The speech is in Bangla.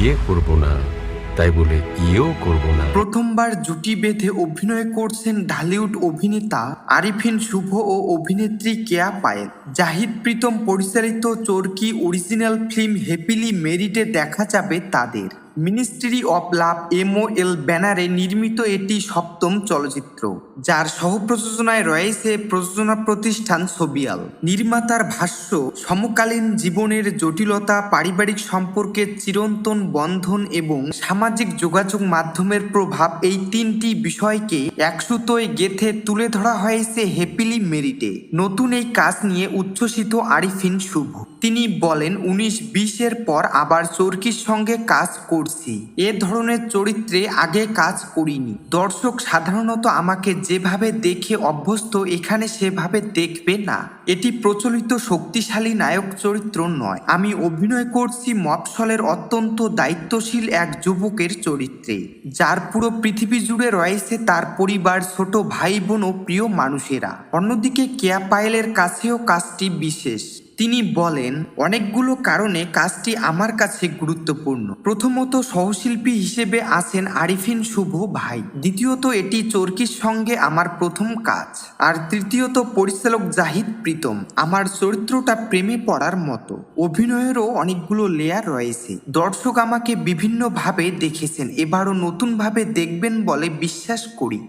বিয়ে করব না, তাই বলে ইয়েও করব না। প্রথমবার জুটি বেঁধে অভিনয় করছেন ঢালিউড অভিনেতা আরিফিন শুভ ও অভিনেত্রী কেয়া পায়েল। জাহিদ প্রীতম পরিচালিত চরকি অরিজিনাল ফিল্ম হ্যাপিলি ম্যারিডে দেখা যাবে তাদের। মিনিস্ট্রি অব লাভ MOL ব্যানারে নির্মিত এটি সপ্তম চলচ্চিত্র, যার সহ-প্রযোজনায় রয়েছে প্রযোজনা প্রতিষ্ঠান সোবিয়াল। নির্মাতার ভাষ্য, সমকালীন জীবনের জটিলতা, পারিবারিক সম্পর্কের চিরন্তন বন্ধন এবং সামাজিক যোগাযোগ মাধ্যমের প্রভাব, এই তিনটি বিষয়কে একসুতোয় গেঁথে তুলে ধরা হয়েছে হ্যাপিলি ম্যারিডে। নতুন এই কাজ নিয়ে উচ্ছ্বসিত আরিফিন শুভ। তিনি বলেন, 19-20-এর পর আবার চরকির সঙ্গে কাজ করছি। এ ধরনের চরিত্রে আগে কাজ করিনি। দর্শক সাধারণত আমাকে যেভাবে দেখে অভ্যস্ত, এখানে সেভাবে দেখবে না। এটি প্রচলিত শক্তিশালী নায়ক চরিত্র নয়। আমি অভিনয় করছি মফস্বলের অত্যন্ত দায়িত্বশীল এক যুবকের চরিত্রে, যার পুরো পৃথিবী জুড়ে রয়েছে তার পরিবার, ছোট ভাই বোন ও প্রিয় মানুষেরা। অন্যদিকে কেয়া পায়েলের কাছেও কাজটি বিশেষ। তিনি বলেন, অনেকগুলো কারণে কাজটি আমার কাছে গুরুত্বপূর্ণ। প্রথমত, সহশিল্পী হিসেবে আছেন আরিফিন শুভ ভাই। দ্বিতীয়ত, এটি চরকির সঙ্গে আমার প্রথম কাজ। আর তৃতীয়ত, পরিচালক জাহিদ প্রীতম। আমার চরিত্রটা প্রেমে পড়ার মতো। অভিনয়েরও অনেকগুলো লেয়ার রয়েছে। দর্শক আমাকে বিভিন্নভাবে দেখেছেন, এবারও নতুনভাবে দেখবেন বলে বিশ্বাস করি।